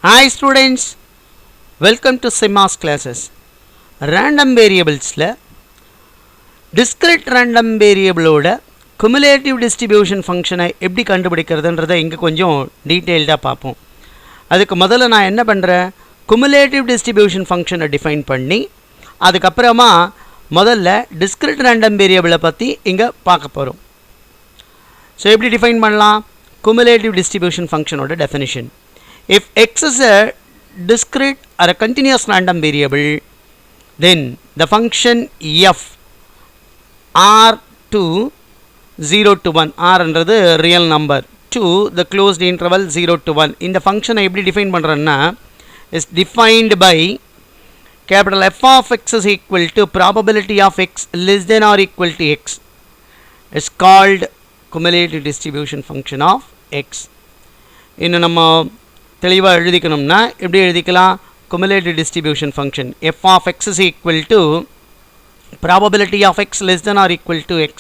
Hi students, welcome to SIMAS classes. Random variables la discrete random variable oda cumulative distribution function ஐ எப்படி கண்டுபிடிக்கிறதுன்றதை இங்க கொஞ்சம் டீடைலா பாப்போம். அதுக்கு முதல்ல நான் என்ன பண்றேன், cumulative distribution function ஐ டிஃபைன் பண்ணி அதுக்கு அப்புறமா முதல்ல discrete random variable பத்தி இங்க பார்க்க போறோம். சோ எப்படி டிஃபைன் பண்ணலாம்? Cumulative distribution function ஓட definition. If x is a discrete or a continuous random variable, then the function f r to 0 to 1, r என்றது real number, to the closed interval 0 to 1. இந்த function எப்படி define பண்றேன்னா, is defined by capital F of x is equal to probability of x less than or equal to x. It's called cumulative distribution function of x. இன்னும் நம்ம தெளிவா எழுதிக்கணும்னா எப்படி எழுதிக்கலாம்? cumulative distribution function f of x is equal to probability of x less than or equal to x.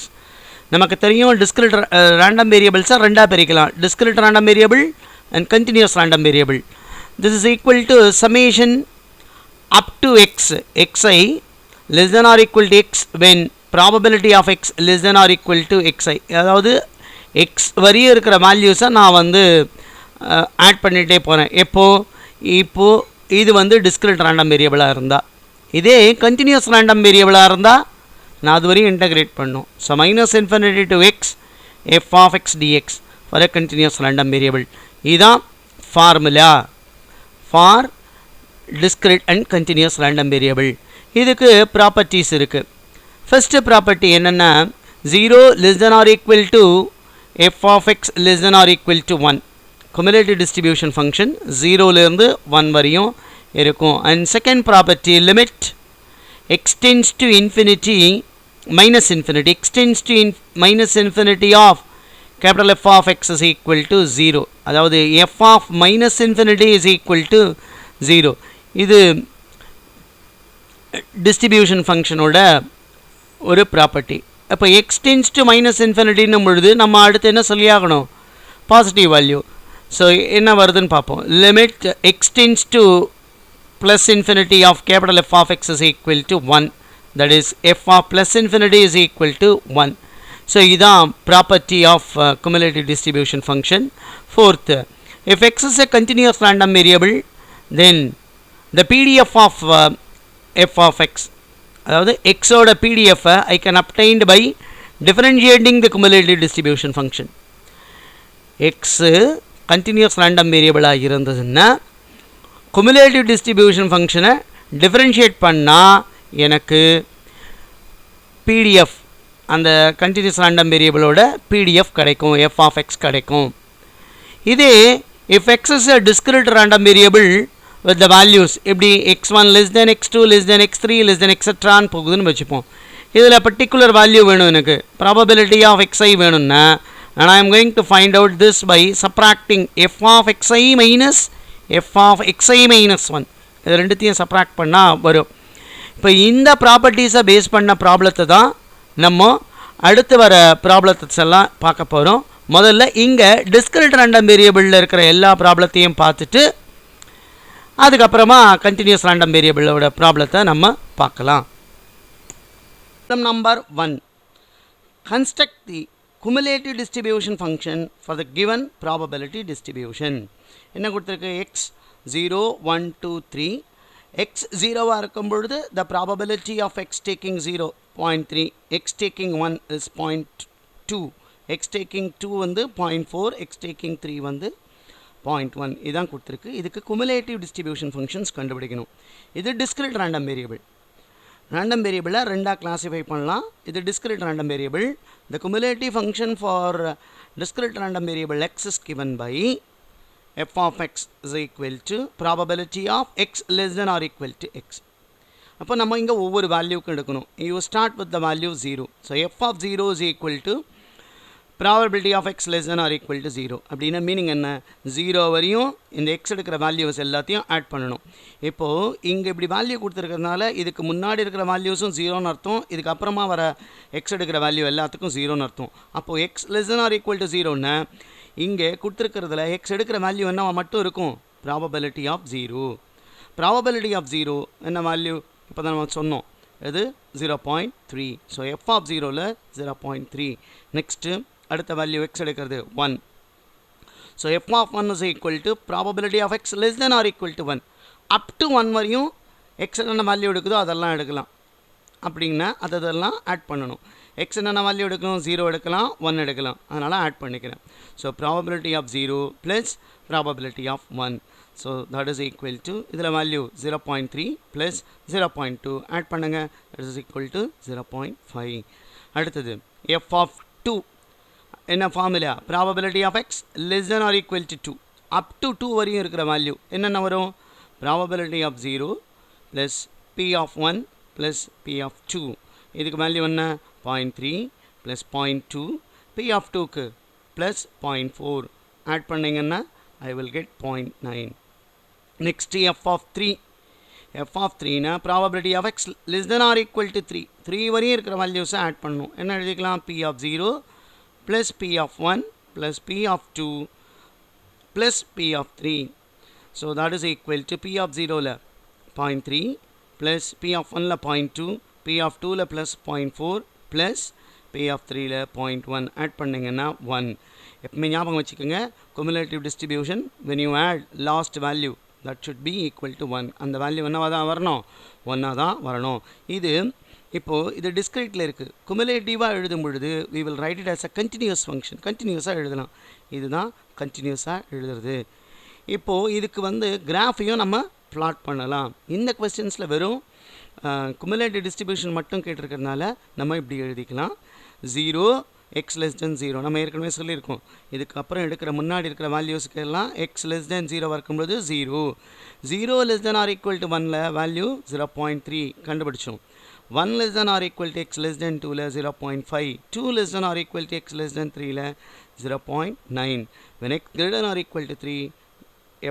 நமக்கு தெரியும் discrete random variables ரெண்டா பிரிக்கலாம், discrete random variable and continuous random variable. This is equal to summation up to x, xi less than or equal to x when probability of x less than or equal to xi. அதாவது x வரையும் இருக்கிற வேல்யூஸை நான் வந்து add பண்ணிட்டே போறேன். இப்போ இது வந்து discrete random variable இருந்தா, இதே continuous random variable இருந்தா நான் அது வரையும் இன்டகிரேட் பண்ணும். So minus infinity to x f of x dx for a continuous random variable. இதுதான் formula for discrete and continuous random variable. இதுக்கு ப்ராப்பர்ட்டிஸ் இருக்கு. ஃபர்ஸ்ட் ப்ராப்பர்ட்டி என்னன்னா, 0 less than or equal to f of x less than or equal to 1. cumulative distribution function 0 ல இருந்து 1 வரையும் இருக்கும். And second property, limit x tends to infinity minus infinity, x tends to minus infinity of capital F of x is equal to 0. அதாவது f of minus infinity is equal to 0. இது distribution function ஓட ஒரு property. அப்போ x tends to minus infinity ன்னும் பொழுது நம்ம அடுத்து என்ன சொல்லியாகணும்? Positive value. So என்ன வருதுன்னு பார்ப்போம். Limit x tends to plus infinity of capital F of x is equal to 1. That is f of plus infinity is equal to 1. So இதுதான் property of cumulative distribution function. Fourth, if x is a continuous random variable, then the PDF of f of x, அதாவது x ஓட PDF I can obtained by differentiating the cumulative distribution function. x continuous random வேரியபிளாக இருந்ததுன்னா cumulative distribution ஃபங்க்ஷனை differentiate பண்ணால் எனக்கு PDF அந்த continuous random வேரியபிளோட PDF கிடைக்கும், f of x கிடைக்கும். இதே if x is a discrete random variable with the values எப்படி x1 less than x2 less than x3 less than etc போகுதுன்னு வச்சுப்போம். இதில் பர்டிகுலர் வேல்யூ வேணும், எனக்கு probability of xi வேணும்னா, and I am going to find out this by subtracting f of xi minus f of xi minus 1. இது ரெண்டுத்தையும் subtract பண்ணால் வரும். இப்போ இந்த ப்ராப்பர்ட்டிஸை பேஸ் பண்ண ப்ராப்ளத்தை தான் நம்ம அடுத்து வர ப்ராப்ளத்தை எல்லாம் பார்க்க போகிறோம். முதல்ல இங்கே டிஸ்கிரிட் ரேண்டம் வேரியபிளில் இருக்கிற எல்லா ப்ராப்ளத்தையும் பார்த்துட்டு அதுக்கப்புறமா கண்டினியூஸ் ரேண்டம் வேரியபிளோட ப்ராப்ளத்தை நம்ம பார்க்கலாம். Number 1, construct the cumulative distribution function for the given probability distribution. என்ன கொடுத்திருக்கு? x 0 1 2 3. x 0 இருக்கும் பொழுது the probability of x taking 0 0.3, x taking 1 is 0.2, x taking 2 வந்து 0.4, x taking 3 வந்து 0.1. இதான் கொடுத்திருக்கு. இதுக்கு cumulative distribution functions கண்டுபிடிக்கணும். இது discrete random variable. random variable ரெண்டா கிளாசிஃபை பண்ணலாம். இது discrete random variable. The cumulative function for discrete random variable x is given by f of x is equal to probability of x less than or equal to x. அப்போ நம்ம இங்கே ஒவ்வொரு வேல்யூக்கும் எடுக்கணும். You start with the value 0. So f of 0 is equal to probability of x less than or equal to 0. அப்படின்னா meaning என்ன? 0 வரையும் இந்த x எடுக்கிற வேல்யூஸ் எல்லாத்தையும் ஆட் பண்ணணும். இப்போது இங்கே இப்படி வேல்யூ கொடுத்துருக்கிறதுனால இதுக்கு முன்னாடி இருக்கிற வேல்யூஸும் 0ன்னு அர்த்தம், இதுக்கு அப்புறமா வர x எடுக்கிற வேல்யூ எல்லாத்துக்கும் 0ன்னு அர்த்தம். அப்போது x less than or equal to 0ன்னா இங்கே கொடுத்துருக்கிறதுல x எடுக்கிற வேல்யூ என்ன மட்டும் இருக்கும்? probability of 0. Probability of 0 என்ன value இப்போ தான் நம்ம சொன்னோம் இது 0.3. ஸோ f of 0ல 0.3. நெக்ஸ்ட்டு அடுத்த வேல்யூ x எடுக்கிறது 1. So f of 1 is equal to probability of x less than or equal to 1. up to 1 வரையும் x என்ன வேல்யூ எடுக்குதோ அதெல்லாம் எடுக்கலாம். அப்படின்னா அதெல்லாம் ஆட் பண்ணணும். x என்ன வேல்யூ எடுக்கணும் 0 எடுக்கலாம் 1 எடுக்கலாம். அதனால் ஆட் பண்ணிக்கிறேன். So probability of 0 plus probability of 1. So that is equal to இதில் வேல்யூ 0.3 plus 0.2 ஆட் பண்ணுங்க. that is equal to 0.5. அடுத்தது f of 2 என்ன formula probability of x less than or equal to 2. up to 2 வரையும் இருக்கிற value என்னென்ன வரும் probability of 0 plus p of 1 plus p of 2. இதுக்கு value என்ன 0.3 plus 0.2 p of 2க்கு plus 0.4 ஆட் பண்ணிங்கன்னா I will get 0.9. next f of 3. f of 3னா probability of x less than or equal to 3. 3 வரையும் இருக்கிற வேல்யூஸை add பண்ணணும். என்ன எழுதிக்கலாம் p of 0 plus p of 1 plus p of 2 plus p of 3. so that is equal to p of 0ல 0.3 plus p of 1ல 0.2 p of 2ல plus 0.4 plus p of 3ல 0.1 ஆட் பண்ணிங்கன்னா 1. எப்பவுமே ஞாபகம் வச்சுக்கோங்க cumulative distribution when you add last value that should be equal to 1. அந்த value என்னவா தான் வரணும் 1 தான் வரணும். இது இப்போது இது டிஸ்கிரீட்டில் இருக்குது. குமுலேட்டிவாக எழுதும் பொழுது we will write it as a continuous function. கண்டினியூஸாக எழுதலாம். இதுதான் கண்டினியூஸாக எழுதுறது. இப்போது இதுக்கு கிராஃபையும் நம்ம பிளாட் பண்ணலாம். இந்த கொஸ்டின்ஸில் வெறும் குமுலேட்டிவ் டிஸ்ட்ரிபியூஷன் மட்டும் கேட்டிருக்கிறதுனால நம்ம இப்படி எழுதிக்கலாம் 0 x less than 0. நம்ம ஏற்கனவே சொல்லியிருக்கோம். இதுக்கப்புறம் எடுக்கிற முன்னாடி இருக்கிற வேல்யூஸ்க்கு எல்லாம் x less than 0 இருக்கும்போது 0 0 less than or equal to 1ல வேல்யூ 0.3 கண்டுபிடிச்சோம். 1 less than or equal to x less than 2ல 0.5 2 less than or equal to x less than 3ல 0.9. when x greater than or equal to 3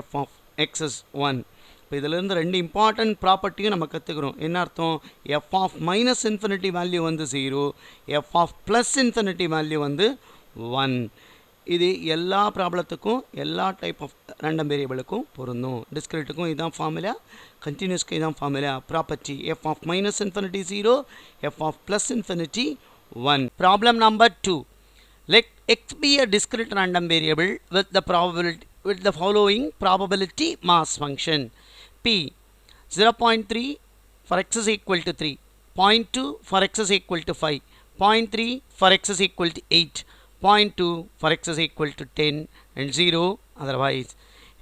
f of x is 1. இப்போ இதிலிருந்து ரெண்டு important ப்ராப்பர்ட்டியும் நம்ம கற்றுக்கிறோம். என்ன அர்த்தம் f of minus infinity value 0 f of plus infinity value 1. இது எல்லா ப்ராப்ளத்துக்கும் எல்லா type of random வேரியபிளுக்கும் பொருந்தும். டிஸ்கிரிட்டுக்கும் இதுதான் ஃபார்முலா, கண்டினியூஸ்க்கு இதுதான் formula. Property f of minus infinity 0 f of plus infinity 1. Problem number 2. Let x be a discrete random variable with the following probability mass function. P 0.3 for x is equal to 3, 0.2 for x is equal to 5, 0.3 for x is equal to 8, 0.2 for x is equal to 10 and 0 otherwise.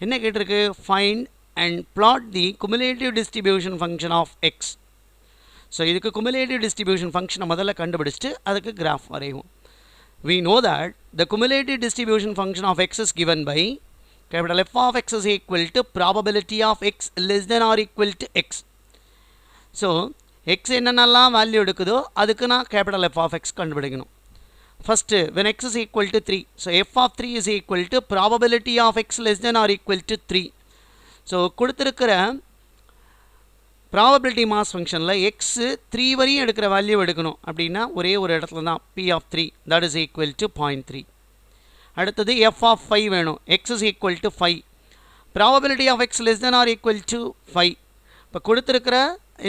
என்ன கேட்டிருக்கு find and plot the cumulative distribution function of x. So இதுக்கு cumulative distribution function முதல்ல கண்டுபிடிச்சிட்டு அதுக்கு graph வரைவோம். We know that the cumulative distribution function of x is given by capital F of x is equal to probability of x less than or equal to x. So x என்னென்னலாம் value எடுக்குதோ அதுக்கு நான் capital F of x கண்டுபிடிக்கணும். First when x is equal to 3, so f of 3 is equal to probability of x less than or equal to 3. So கொடுத்திருக்கிற probability mass functionல x 3 வரையும் எடுக்கிற value எடுக்கணும். அப்படின்னா ஒரே ஒரு இடத்துல தான் p of 3 that is equal to 0.3. அடுத்தது f of 5 வேணும். x is equal to 5. probability of x less than or equal to 5. இப்போ கொடுத்திருக்கிற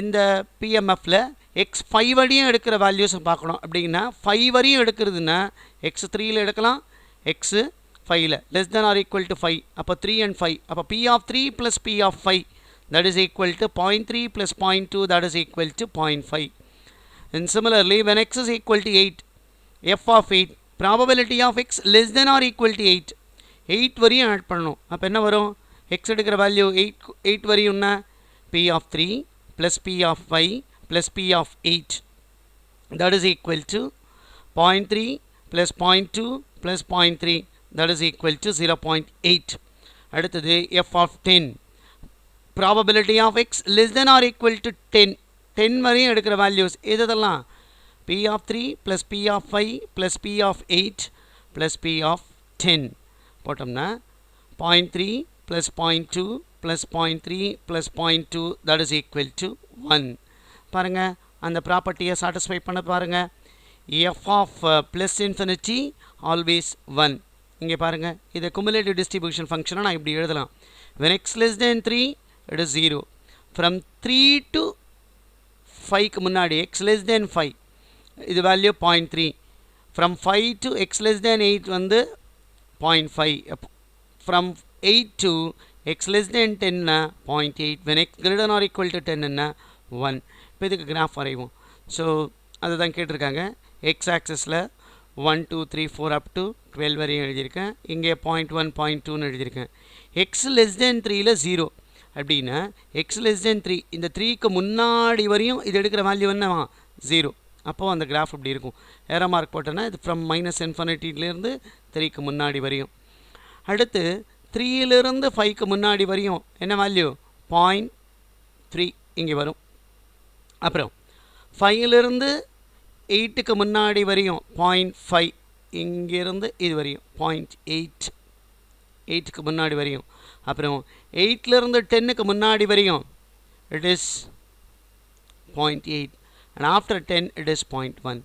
இந்த PMFல x 5 வரையும் எடுக்கிற வேல்யூஸை பார்க்கணும். அப்படின்னா 5 வரையும் எடுக்கிறதுனா x 3ல எடுக்கலாம், x 5ல less than or equal to 5. அப்போ 3 and 5. அப்போ p of 3 plus p of 5 that is equal to 0.3 plus 0.2 that is equal to 0.5. and similarly when x is equal to 8, f of 8 probability of x less than or equal to 8. 8 வரையும் add பண்ணணும். அப்போ என்ன வரும் x எடுக்கிற value 8 வரையும்னா p of 3 plus p of 5 plus p of 8 that is equal to 0.3 plus 0.2 plus 0.3 that is equal to 0.8. அடுத்தது f of 10 probability of x less than or equal to 10. 10 வரையும் எடுக்கிற values எதெல்லாம் p of 3 plus p of 5 plus p of 8 plus p of 10 போட்டோம்னா 0.3 plus 0.2 plus 0.3 plus 0.2 that is equal to 1. பாருங்க அந்த ப்ராப்பர்ட்டியை satisfy பண்ண பாருங்க. f of plus infinity always 1. இங்கே பாருங்க இதை cumulative distribution ஃபங்க்ஷனை நான் இப்படி எழுதலாம். When x less than 3, it is 0. From 3 to 5 முன்னாடி x less than 5, இது value 0.3. From 5 to x less than 8 வந்து 0.5. From 8 to x less than 10 0.8. When x greater than or equal to 10 1. இப்போ இதுக்கு graph வரைவோம். ஸோ அதுதான் கேட்டிருக்காங்க. X ஆக்சஸில் 1 2 3 4 up to 12 வரையும் எழுதியிருக்கேன். இங்கே 0.1 0.2ன்னு எழுதியிருக்கேன். எக்ஸ் லெஸ் தென் 3ல் 0 அப்படின்னா எக்ஸ் லெஸ் தென் 3 இந்த 3க்கு முன்னாடி வரையும் இது எடுக்கிற வேல்யூ என்னவா 0. அப்போது அந்த கிராஃப் இப்படி இருக்கும். ஏரோ மார்க் போட்டோன்னா இது ஃப்ரம் மைனஸ் இன்ஃபினிட்டிலேருந்து 3க்கு முன்னாடி வரையும். அடுத்து 3லிருந்து 5க்கு முன்னாடி வரையும் என்ன வேல்யூ 0.3 இங்கே வரும். அப்புறம் 5லிருந்து 8க்கு முன்னாடி வரையும் 0.5 இங்கேருந்து இது வரையும் 0.8 8க்கு முன்னாடி வரையும். அப்புறம் 8லிருந்து 10க்கு முன்னாடி வரையும் it is 0.8 and after 10 it is 0.1.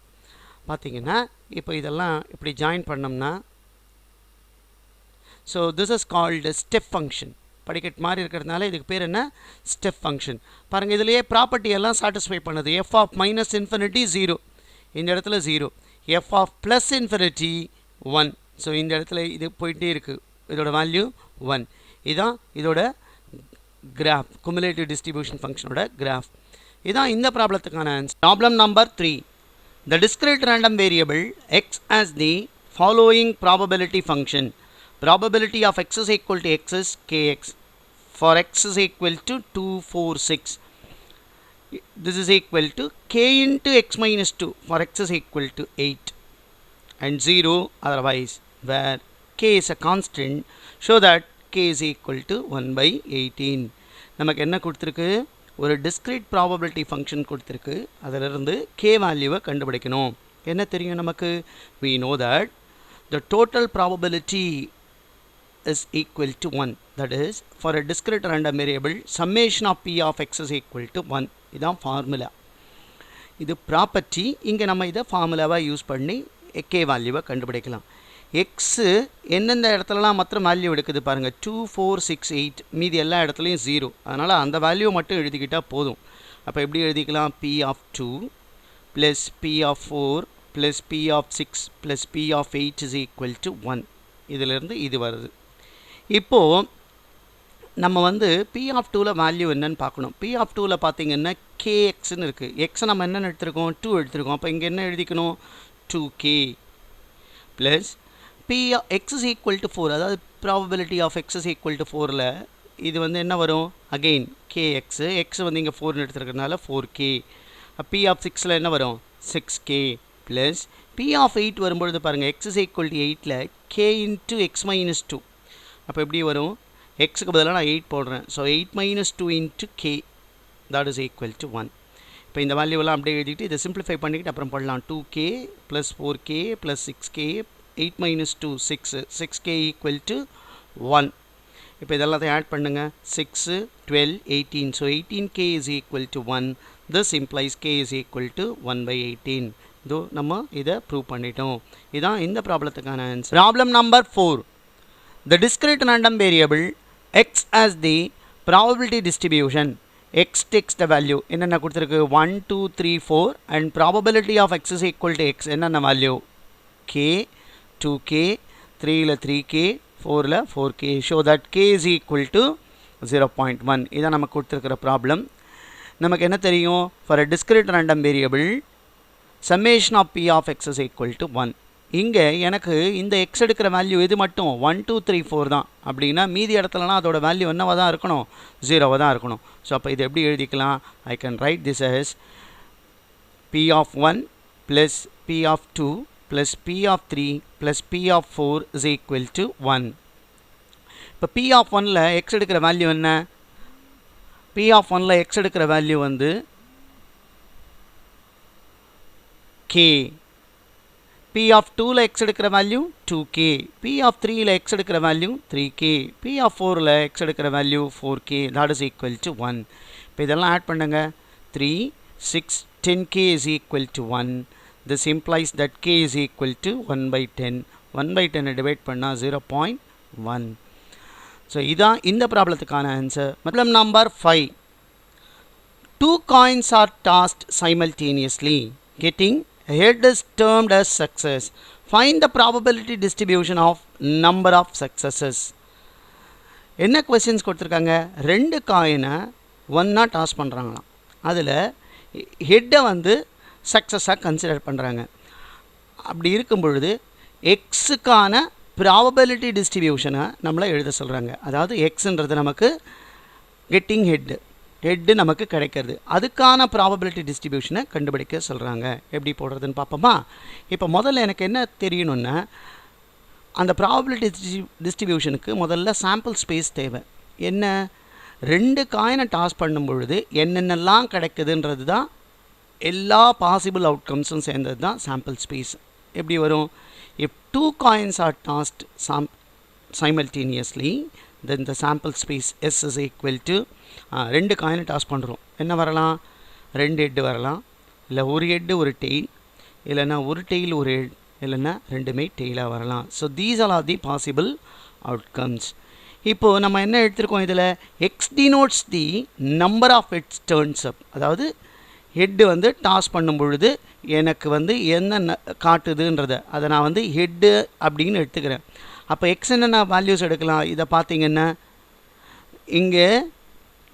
பார்த்தீங்கன்னா இப்போ இதெல்லாம் இப்படி ஜாயின் பண்ணோம்னா so this is called step function. படிக்கட் மாதிரி இருக்கிறதுனால இதுக்கு பேர் என்ன ஸ்டெப் ஃபங்க்ஷன். பாருங்கள் இதிலேயே ப்ராப்பர்ட்டி எல்லாம் சாட்டிஸ்ஃபை பண்ணுது. எஃப் ஆஃப் மைனஸ் இன்ஃபினிட்டி 0 இந்த இடத்துல 0, F of plus infinity 1. So இந்த இடத்துல இது போயிட்டே இருக்குது. இதோட வேல்யூ 1. இதுதான் இதோட கிராஃப், குமுலேட்டிவ் டிஸ்ட்ரிபியூஷன் ஃபங்க்ஷனோட கிராஃப். இதுதான் இந்த ப்ராப்ளத்துக்கான answer. Problem number 3. The discrete random variable x as the following probability function. Probability of x is equal to x is kx. For x is equal to 2, 4, 6. This is equal to k into x minus 2 for x is equal to 8 and 0 otherwise, where k is a constant, show that k is equal to 1 by 18. நமக்கு என்ன கொடுத்திருக்கு, ஒரு discrete probability function கொடுத்திருக்கு. அதிலிருந்து k வேல்யூவை கண்டுபிடிக்கணும். என்ன தெரியும் நமக்கு, we know that the total probability is equal to 1. That is, for a discrete random variable, summation of p of x is equal to 1. இதான் ஃபார்முலா. இது ப்ராப்பர்ட்டி. இங்கே நம்ம இதை ஃபார்முலாவாக யூஸ் பண்ணி k வேல்யூவை கண்டுபிடிக்கலாம். எக்ஸு எந்தெந்த இடத்துலலாம் மற்ற வேல்யூ எடுக்குது பாருங்கள், 2, 4, 6, 8, மீதி எல்லா இடத்துலையும் 0. அதனால் அந்த வேல்யூ மட்டும் எழுதிக்கிட்டால் போதும். அப்போ எப்படி எழுதிக்கலாம், p of 2 plus p of 4 plus p of 6 plus p of 8 is equal to 1. இதிலிருந்து இது வருது. இப்போது நம்ம வந்து p of 2ல் வேல்யூ என்னன்னு பார்க்கணும். p of 2ல் பார்த்தீங்கன்னா kxன்னு இருக்குது. எக்ஸை நம்ம என்னென்னு எடுத்துருக்கோம், 2 எடுத்துருக்கோம். அப்போ இங்கே என்ன எழுதிக்கணும், 2k plus p x is equal to 4. அதாவது probability of x is equal to 4ல் இது வந்து என்ன வரும், அகெயின் kx, x வந்து இங்கே 4ன்னு எடுத்துருக்கிறதுனால 4k. p of 6ல் என்ன வரும், 6k ப்ளஸ் p of 8 வரும்பொழுது பாருங்கள், x is equal to 8ல் k into x minus 2. அப்போ எப்படி வரும், எக்ஸுக்கு பதிலாக நான் 8 போடுறேன். So 8 minus 2 into k, that is equal to 1. இப்போ இந்த வேல்யூவெல்லாம் அப்படியே எழுதிட்டு இதை சிம்பிளிஃபை பண்ணிக்கிட்டு அப்புறம் போடலாம். 2k plus 4k plus 6k, 8 minus 2 6, 6k equal to 1. இப்போ இதெல்லாத்தையும் ஆட் பண்ணுங்கள், 6, 12, 18. So 18k is equal to 1. This implies k is equal to 1 by 18. இதோ நம்ம இதை ப்ரூவ் பண்ணிட்டோம். இதுதான் இந்த ப்ராப்ளத்துக்கான answer. Problem number 4. The discrete random variable x as the probability distribution. X takes the value என்னென்ன கொடுத்துருக்கு, 1, 2, 3, 4 and probability of x is equal to x என்னென்ன value, k, 2k, 3ல் 3k, 4ல் 4k. show that k is equal to 0.1. இதான் நமக்கு கொடுத்துருக்கிற problem. நமக்கு என்ன தெரியும், for a discrete random variable summation of p of x is equal to 1. இங்கே எனக்கு இந்த x எடுக்கிற வேல்யூ இது மட்டும் 1, 2, 3, 4 தான். அப்படின்னா மீதி இடத்துலலாம் அதோட வேல்யூ என்னவாக தான் இருக்கணும், 0வாக தான் இருக்கணும். ஸோ அப்போ இது எப்படி எழுதிக்கலாம், I can write this as p of 1 plus p of 2 plus p of 3 plus p of 4 is equal to 1. இப்போ p of 1ல் x எடுக்கிற வேல்யூ என்ன, p of 1ல் x எடுக்கிற வேல்யூ வந்து k. p of 2ல் x எடுக்கிற value 2k, p of 3ல் x எடுக்கிற value 3k, p of 4ல் x எடுக்கிற value 4k. that is equal to 1. இப்போ இதெல்லாம் ஆட் பண்ணுங்க, 3, 6, 10k is equal to 1. this implies that k is equal to 1 by 10. 1 by 10 divide பண்ணால் 0.1. So இதான் இந்த ப்ராப்ளத்துக்கான answer. Problem number 5. 2 coins are tossed simultaneously. Getting head is termed as success. Find the probability distribution of number of successes. என்ன questions கொடுத்துருக்காங்க? 2 காயினை ஒன்றா toss பண்ணுறாங்களாம். அதில் ஹெட்டை வந்து சக்ஸஸாக கன்சிடர் பண்ணுறாங்க. அப்படி இருக்கும் பொழுது எக்ஸுக்கான ப்ராபபிலிட்டி டிஸ்ட்ரிபியூஷனை நம்மளை எழுத சொல்கிறாங்க. அதாவது எக்ஸுன்றது நமக்கு கெட்டிங் ஹெட்டு நமக்கு கிடைக்கிறது. அதுக்கான ப்ராபபிலிட்டி டிஸ்ட்ரிபியூஷனை கண்டுபிடிக்க சொல்கிறாங்க. எப்படி போடுறதுன்னு பார்ப்போமா? இப்போ முதல்ல எனக்கு என்ன தெரியணுன்னா, அந்த ப்ராபபிலிட்டி டிஸ்ட்ரிபியூஷனுக்கு முதல்ல சாம்பிள் ஸ்பேஸ் தேவை. என்ன? 2 காயினை டாஸ் பண்ணும் பொழுது என்னென்னலாம் கிடைக்குதுன்றது தான் எல்லா பாசிபிள் அவுட்கம்ஸும் சேர்ந்தது தான் சாம்பிள் ஸ்பேஸ். எப்படி வரும்? If 2 coins are tossed simultaneously, then the sample space S is equal to 2 காயினை டாஸ் பண்ணுறோம். என்ன வரலாம்? 2 ஹெட்டு வரலாம், இல்லை ஒரு ஹெட்டு ஒரு டெயில், இல்லைன்னா ஒரு டெயில் ஒரு ஹெட், இல்லைன்னா ரெண்டுமே டெய்லாக வரலாம். So these are the possible outcomes. இப்போது நம்ம என்ன எடுத்துருக்கோம் இதில்? X denotes the number of heads turns up. அதாவது ஹெட்டு வந்து டாஸ் பண்ணும் பொழுது எனக்கு வந்து என்ன காட்டுதுன்றதை அதை நான் வந்து ஹெட்டு அப்படின்னு எடுத்துக்கிறேன். அப்போ எக்ஸ் என்னென்ன வேல்யூஸ் எடுக்கலாம்? இதை பார்த்தீங்கன்னா இங்கே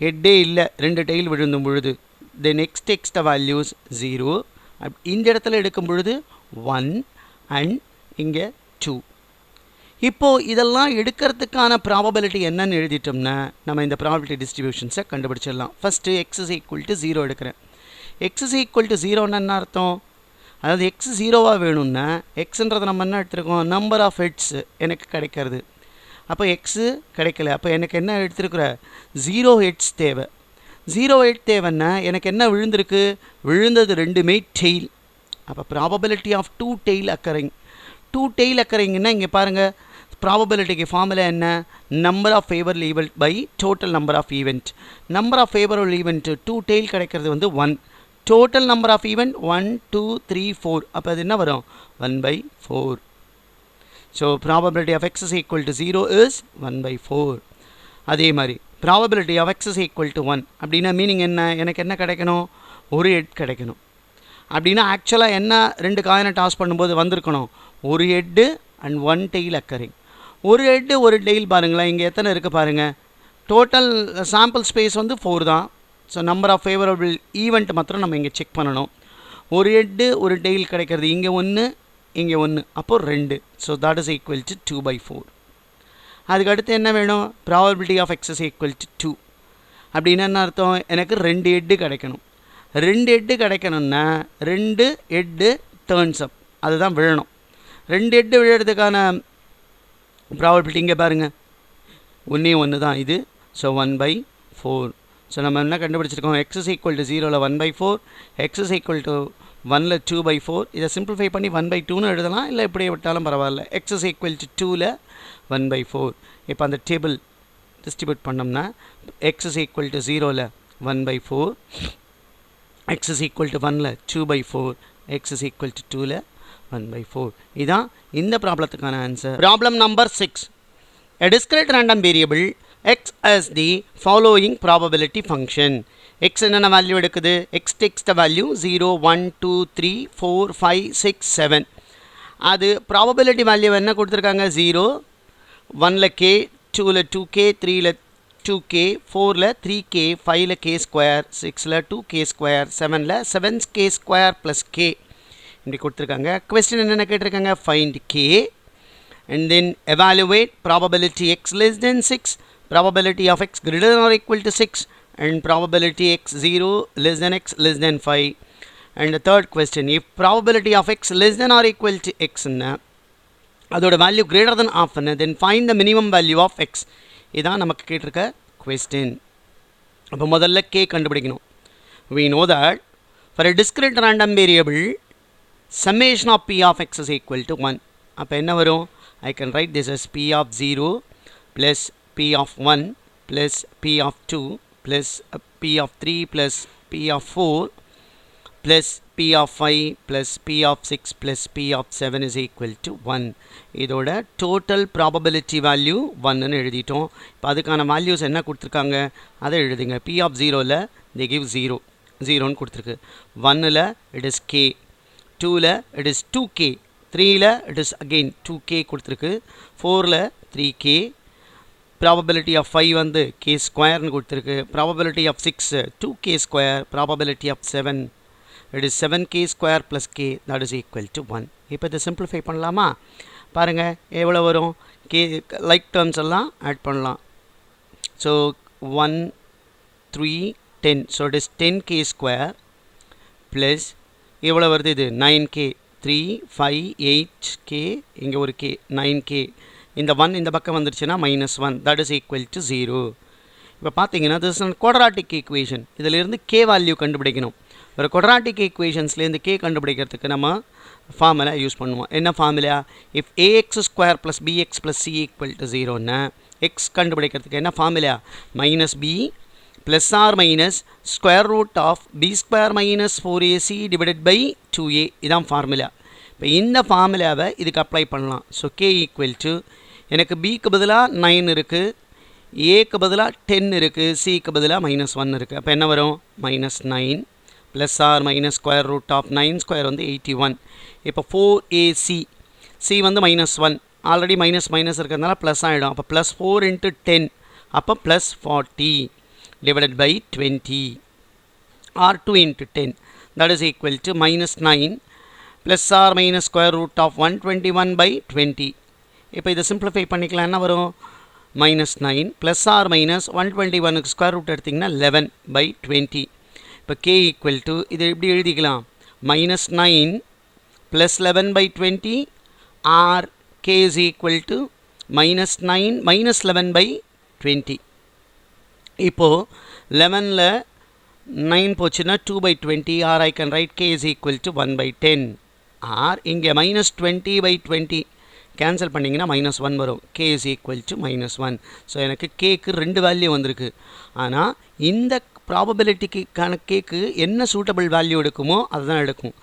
ஹெட்டே இல்லை, 2 டெயில் விழுந்தும் பொழுது தென் எக்ஸ் டெக்ஸ் த வேல்யூஸ் 0. இந்த இடத்துல எடுக்கும் பொழுது 1 அண்ட் இங்கே 2. இப்போது இதெல்லாம் எடுக்கிறதுக்கான ப்ராபபிலிட்டி என்னன்னு எழுதிட்டோம்னா நம்ம இந்த ப்ராபபிலிட்டி டிஸ்ட்ரிபியூஷன்ஸை கண்டுபிடிச்சிடலாம். First X is equal to 0 எடுக்கிறேன். எக்ஸ் இஸ் ஈக்குவல் டு 0ன்னு என்ன அர்த்தம்? அதாவது எக்ஸ் 0வாக வேணும்னா எக்ஸுன்றதை நம்ம என்ன எடுத்துருக்கோம்? நம்பர் ஆஃப் ஹெட்ஸ் எனக்கு கிடைக்கிறது. அப்போ எக்ஸு கிடைக்கல. அப்போ எனக்கு என்ன எடுத்துருக்குற? 0 ஹெட்ஸ் தேவை. 0 ஹெட் தேவைன்னா எனக்கு என்ன விழுந்திருக்கு? விழுந்தது ரெண்டுமே டெயில். அப்போ probability of 2 tail occurring. 2 tail அக்கரிங்கன்னா இங்கே பாருங்கள், ப்ராபபிலிட்டிக்கு ஃபார்முலா என்ன? Number of favourable event by total number of event. Number of favourable event 2 tail கிடைக்கிறது வந்து 1. Total number of event 1 2 3 4. அப்போ அது என்ன வரும்? 1/4. So probability of X is equal to 0 is 1/4. அதே மாதிரி probability of X is equal to 1 அப்படின்னா meaning என்ன? எனக்கு என்ன கிடைக்கணும்? ஒரு ஹெட் கிடைக்கணும். அப்படின்னா ஆக்சுவலாக என்ன 2 காயினை டாஸ் பண்ணும்போது வந்திருக்கணும்? ஒரு ஹெட்டு அண்ட் 1 டெயில் அக்கரிங். ஒரு ஹெட்டு ஒரு டெயில் பாருங்களேன், இங்கே எத்தனை இருக்குது பாருங்கள். டோட்டல் சாம்பிள் ஸ்பேஸ் வந்து 4 தான். So number of favourable event மாத்திரம் நம்ம இங்கே செக் பண்ணணும். ஒரு ஹெட்டு ஒரு டெயில் கிடைக்கிறது, இங்கே 1 இங்கே 1, அப்போது 2. So that is equal to 2/4. அதுக்கு அடுத்து என்ன வேணும்? Probability of X is equal to 2. அப்படின்னா என்ன அர்த்தம்? எனக்கு 2 ஹெட்டு கிடைக்கணும். 2 ஹெட்டு கிடைக்கணும்னா 2 ஹெட்டு டர்ன்ஸ் அப், அதுதான் விழணும். 2 ஹெட்டு விழுறதுக்கான ப்ராபபிலிட்டி இங்கே பாருங்கள், 1 தான் இது. ஸோ 1/4. ஸோ நம்ம என்ன கண்டுபிடிச்சிருக்கோம்? எக்ஸ் இஸ் ஈக்குவல் டு 0ல் 1/4, எக்ஸ் இஸ் ஈக்குவல் டு 1ல் 2/4. இதை சிம்பிளிஃபை பண்ணி 1/2ன்னு எழுதலாம், இல்லை இப்படியே விட்டாலும் பரவாயில்ல. எக்ஸ் இஸ் ஈக்குவல் டு 2ல் 1/4. இப்போ அந்த டேபிள் டிஸ்ட்ரிபியூட் பண்ணோம்னா எக்ஸ் இஸ் ஈக்குவல் டு 0ல் 1/4, எக்ஸ் இஸ் ஈக்குவல் டு 1ல் 2/4, எக்ஸ் இஸ் ஈக்குவல் டு 2ல் 1/4. இதுதான் இந்த ப்ராப்ளத்துக்கான answer. Problem number 6. A discrete random variable x as the following probability function. x என்னென்ன வேல்யூ எடுக்குது? x takes the value 0 1 2 3 4 5 6 7. அது probability value என்ன கொடுத்துருக்காங்க? 0, 1ல் k, 2ல் 2k, 3ல் 2k, 4ல் 3k, 5ல் k ஸ்கொயர், 6ல் 2k ஸ்கொயர், 7ல் 7k ஸ்கொயர் ப்ளஸ் k இப்படி கொடுத்துருக்காங்க. கொஸ்டின் என்னென்ன கேட்டிருக்காங்க? Find k and then evaluate probability x less than 6, probability of x greater than or equal to 6, and probability x 0 less than x less than 5. And the third question, if probability of x less than or equal to x na அதோட value greater than half na, then find the minimum value of x. இதான் நமக்கு கேட்டிருக்க question. அப்போ முதல்ல k கண்டுபிடிக்கணும். We know that for a discrete random variable summation of p of x is equal to 1. அப்போ என்ன வரும்? I can write this as p of 0 plus p of 1 plus p of 2 plus p of 3 plus p of 4 plus p of 5 plus p of 6 plus p of 7 is equal to 1. இதோட total probability value 1 ன்னு எழுதிட்டோம். இப்போ அதுக்கான values என்ன கொடுத்துருக்காங்க அதை எழுதுங்க. p of 0ல they give 0 ன்னு கொடுத்துருக்கு. 1ல it is k, 2ல it is 2k, 3ல it is again 2k கொடுத்துருக்கு, 4ல 3k, probability of 5 வந்து k square ன்னு கொடுத்துருக்கு, probability of 6 2k square, probability of 7 it is 7k square plus k that is equal to 1. இப்போ இதை simplify பண்ணலாமா? பாருங்க எவ்வளோ வரும், k like terms எல்லாம் add பண்ணலாம். so 1 3 10, so it is 10k square plus எவ்வளோ வருது இது 9k, 3 5 8k, இங்கே ஒரு k 9k, இந்த 1 இந்த பக்கம் வந்துருச்சுன்னா -1 that is equal to 0. இப்போ பார்த்தீங்கன்னா this is a quadratic equation. இதிலிருந்து k வேல்யூ கண்டுபிடிக்கணும். ஒரு quadratic equationsலேருந்து k கண்டுபிடிக்கிறதுக்கு நம்ம ஃபார்முலா யூஸ் பண்ணுவோம். என்ன formula? if ax square plus bx plus c equal to 0ன்னா x கண்டுபிடிக்கிறதுக்கு என்ன formula? -b plus or minus square root of b square minus 4ac divided by 2a இதான் formula. இப்போ இந்த ஃபார்முலாவை இதுக்கு அப்ளை பண்ணலாம். ஸோ k equal to எனக்கு bக்கு பதிலாக 9 இருக்குது, ஏக்கு பதிலாக 10 இருக்குது, சிக்கு பதிலாக -1 இருக்குது. அப்போ என்ன வரும்? -9 plus or minus square root of 9 square வந்து 81. இப்போ 4ac, c வந்து -1, ஆல்ரெடி மைனஸ் இருக்கிறதுனால ப்ளஸ் ஆகிடும். அப்போ +4 × 10, அப்போ +40 divided by 20 or 2 × 10 that is equal to -9 plus or minus square root of 121 by 20. இப்போ இதை simplify பண்ணிக்கலாம். என்ன வரும்? -9 plus or minus 121க்கு ஸ்கொயர் ரூட் எடுத்திங்கன்னா 11 by 20. இப்போ k equal to இதை எப்படி எழுதிக்கலாம்? -9 plus 11 by 20 or k is equal to -9 minus 11 by 20. இப்போது 11ல 9 போச்சுன்னா 2 by 20 or I can write k is equal to 1 by 10 or இங்கே -20 by 20 கேன்சல் பண்ணிங்கன்னா -1 வரும். k is equal to -1. So எனக்கு கேக்கு 2 வேல்யூ வந்திருக்கு. ஆனால் இந்த ப்ராபபிலிட்டிக்கான கேக்கு என்ன சூட்டபிள் வேல்யூ எடுக்குமோ அதுதான் எடுக்கும்.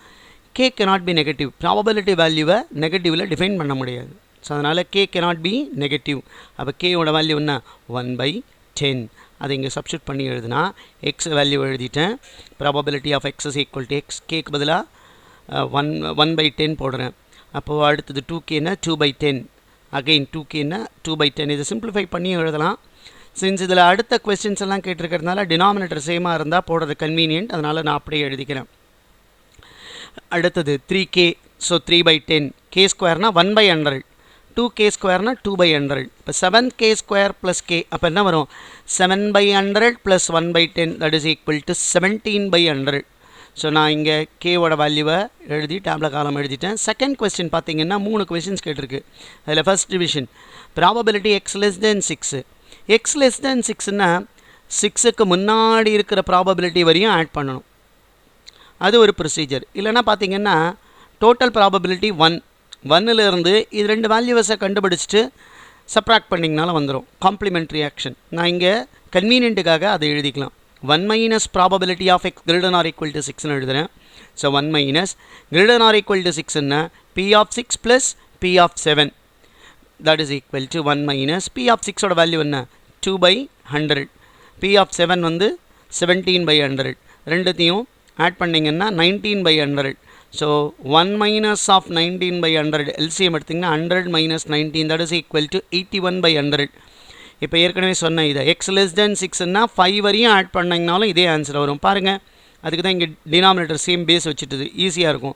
k cannot be negative. Probability வேல்யூவை நெகட்டிவில் டிஃபைன் பண்ண முடியாது. ஸோ அதனால் k cannot be நெகட்டிவ். அப்போ கேயோட வேல்யூ என்ன? 1 by 10. அதை இங்கே சப்ஸ்டியூட் பண்ணி எழுதுனா எக்ஸ் வேல்யூ எழுதிட்டேன். Probability of X is equal to X, கேக்கு பதிலாக 1 by 10 போடுறேன். அப்போது அடுத்தது 2kனா 2 by 10, அகெயின் 2kனா 2 by 10. இதை சிம்பிளிஃபை பண்ணி எழுதலாம். சின்ஸ் இதில் அடுத்த கொஸ்டின்ஸ் எல்லாம் கேட்டிருக்கிறதுனால டினாமினேட்டர் சேமாக இருந்தால் போடுறது கன்வீனியன்ட், அதனால் நான் அப்படியே எழுதிக்கிறேன். அடுத்தது 3k, so 3 by 10, k ஸ்கொயர்னால் 1 by 100, 2k ஸ்கொயர்னால் 2 by 100. இப்போ 7k ஸ்கொயர் ப்ளஸ் k, அப்போ என்ன வரும்? 7 by 100 plus 1 by 10 that is equal to 17 by 100. So நான் இங்கே கேவோட வேல்யூவை எழுதி டேப்லெட் காலம் எழுதிட்டேன். செகண்ட் கொஸ்டின் பார்த்தீங்கன்னா 3 கொஸ்டின்ஸ் கேட்டிருக்கு. அதில் first division probability x less than 6. x less than 6ன்னா 6க்கு முன்னாடி இருக்கிற ப்ராபபிலிட்டி வரையும் ஆட் பண்ணணும். அது ஒரு ப்ரொசீஜர். இல்லைன்னா பார்த்தீங்கன்னா டோட்டல் ப்ராபபிலிட்டி 1லேருந்து இது 2 வேல்யூவஸை கண்டுபிடிச்சிட்டு சப்ராக்ட் பண்ணிங்கனால வந்துடும். Complementary action. நான் இங்கே கன்வீனியன்ட்டுக்காக அதை எழுதிக்கலாம். 1 minus probability of x greater than or equal to 6ன்னு எழுதுகிறேன். So 1 minus greater than or equal to 6ன்னா p of 6 plus p of 7 that is equal to 1 minus p of 6ஓட value என்ன? 2 by 100. p of 7 வந்து 17 by 100. ரெண்டுத்தையும் add பண்ணிங்கன்னா 19 by 100. So 1 minus of 19 by 100 LCM எடுத்திங்கன்னா 100 minus 19 that is equal to 81 by 100. இப்போ ஏற்கனவே சொன்ன இதை x less than 6ன்னா 5 வரையும் ஆட் பண்ணிங்கனாலும் இதே ஆன்சர் வரும். பாருங்கள், அதுக்கு தான் இங்கே டினாமினேட்டர் சேம் பேஸ் வச்சுட்டுது, ஈஸியாக இருக்கும்.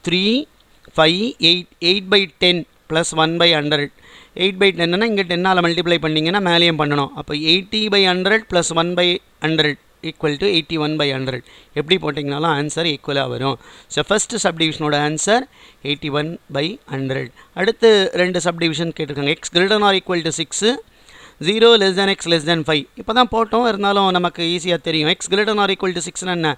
3 5 8 8 by 10 ப்ளஸ் 1 by 100. 8 by 10ன்னா இங்கே 10ஆல் மல்டிப்ளை பண்ணிங்கன்னா மேலேயும் பண்ணணும். அப்போ 80 by 100 plus 1 by 100 equal to 81 by 100. எப்படி போட்டிங்கனாலும் ஆன்சர் ஈக்குவலாக வரும். ஸோ ஃபஸ்ட்டு சப்டிவிஷனோட ஆன்சர் 81 by 100. அடுத்து 2 சப்டிவிஷன் கேட்டிருக்காங்க. x greater than or equal to 6, 0 less than x less than 5. இப்போ தான் போட்டோம், இருந்தாலும் நமக்கு ஈஸியாக தெரியும். x greater than or equal to 6ன்னா என்ன?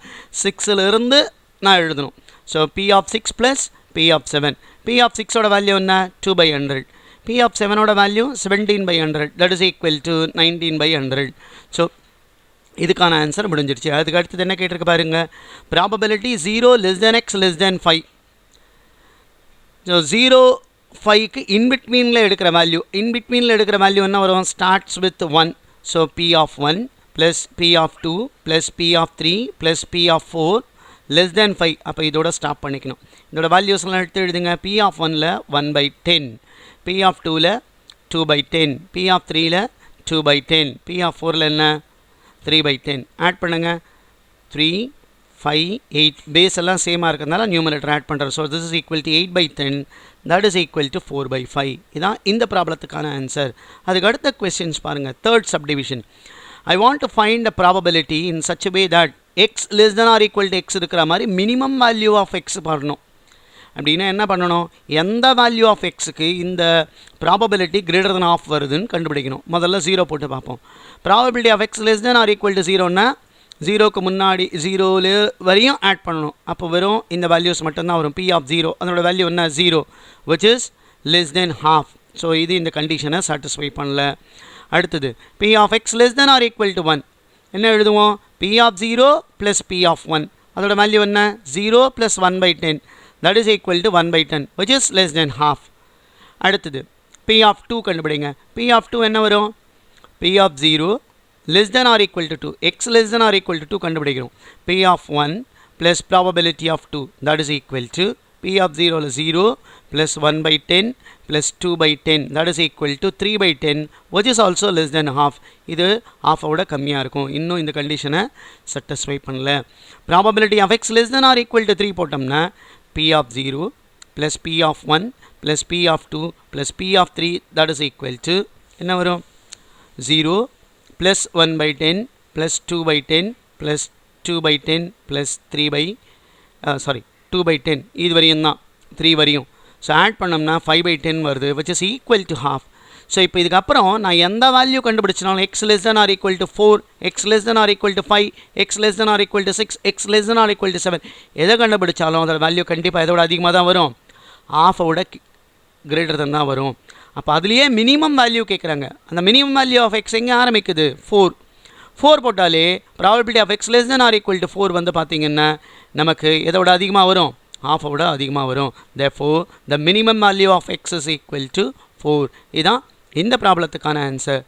6லேருந்து நான் எழுதணும். ஸோ p of 6 plus p of 7. p of 6ஓட வேல்யூ என்ன? 2 by 100. p of 7ஓட value 17 by 100 that is equal to 19 by 100. So இதுக்கான ஆன்சர் முடிஞ்சிருச்சு. அதுக்கு அடுத்தது என்ன கேட்டிருக்கு பாருங்க, probability 0 less than x less than 5. So 0 5க்கு இன்பிட்வீனில் எடுக்கிற வேல்யூ, இன்பிட்வீனில் எடுக்கிற வேல்யூ என்ன வரும், starts with 1. So p of 1 plus p of 2 plus p of 3 plus p of 4 less than 5. அப்போ இதோட ஸ்டாப் பண்ணிக்கணும். இதோட வேல்யூஸ்லாம் எடுத்து எழுதுங்க. p of 1ல 1/10, p of 2ல 2/10, p of 3ல 2/10, p of 4ல என்ன 3/10. ஆட் பண்ணுங்க. 3 5 8 பேஸ் எல்லாம் சேமாக இருக்கிறதுனால நியூமரேட்டர் ஆட் பண்ணுறோம். So this is equal to 8/10, that is equal to 4/5. இதான் இந்த ப்ராப்ளத்துக்கான ஆன்சர். அதுக்கு அடுத்த கொஸ்டின்ஸ் பாருங்கள். Third subdivision. I want to find a probability in such way that X less than or equal to X இருக்கிற மாதிரி minimum value of X பண்ணணும். அப்படின்னா என்ன பண்ணணும், எந்த வேல்யூ ஆஃப் எக்ஸுக்கு இந்த ப்ராபபிலிட்டி கிரேட்டர் தென் ஆஃப் வருதுன்னு கண்டுபிடிக்கணும். முதல்ல 0 போட்டு பார்ப்போம். Probability of X less than or equal to 0ன்னா 0க்கு முன்னாடி 0 வரையும் ஆட் பண்ணணும். அப்போ வெறும் இந்த வேல்யூஸ் மட்டும்தான் வரும். p ஆஃப் 0 அதனோட வேல்யூ என்ன 0, which is less than half. So இது இந்த கண்டிஷனை சாட்டிஸ்ஃபை பண்ணல. அடுத்தது p of X less than or equal to 1 என்ன எழுதுவோம், p ஆஃப் 0 ப்ளஸ் p ஆஃப் 1 அதோட வேல்யூ என்ன 0 plus 1/10, that is equal to 1/10, which is less than half. அடுத்தது p of 2 கண்டுபிடிங்க. p of 2 என்ன வரும், p of 0 less than or equal to 2, x less than or equal to 2 கண்டுபிடிக்கிறோம். p of 1 plus probability of 2, that is equal to p of 0 0 plus 1/10 plus 2/10, that is equal to 3/10, which is also less than half. இது half விட கம்மியாக இருக்கும். இன்னும் இந்த கண்டிஷனை satisfy பண்ணல. probability of x less than or equal to 3 போட்டோம்னா p of 0 plus p of 1 plus p of 2 plus p of 3, that is equal to என்ன வரும் 0 plus 1/10 plus 2/10 plus 2/10 plus 2/10 இது வரையும் தான் 3 வரையும். ஸோ ஆட் பண்ணோம்னா 5/10 வருது, which is equal to half. So இப்போ இதுக்கப்புறம் நான் எந்த value கண்டுபிடிச்சினாலும் x less than or equal to 4, x less than or equal to 5, x less than or equal to 6, x less than or equal to 7 எதை கண்டுபிடிச்சாலும் அதோட value கண்டிப்பாக எதோட அதிகமாக தான் வரும், ஆஃபோட கிரேட்டர் தன் தான் வரும். அப்போ அதுலேயே மினிமம் வேல்யூ கேட்குறாங்க. அந்த மினிமம் வேல்யூ ஆஃப் எக்ஸ் எங்கே ஆரம்பிக்குது 4 போட்டாலே probability of X less than or equal to 4 வந்து பார்த்தீங்கன்னா நமக்கு எதோட அதிகமாக வரும், ஆஃபோட அதிகமாக வரும். therefore the minimum value of x is equal to 4. இதுதான் இந்த ப்ராப்ளத்துக்கான ஆன்சர்.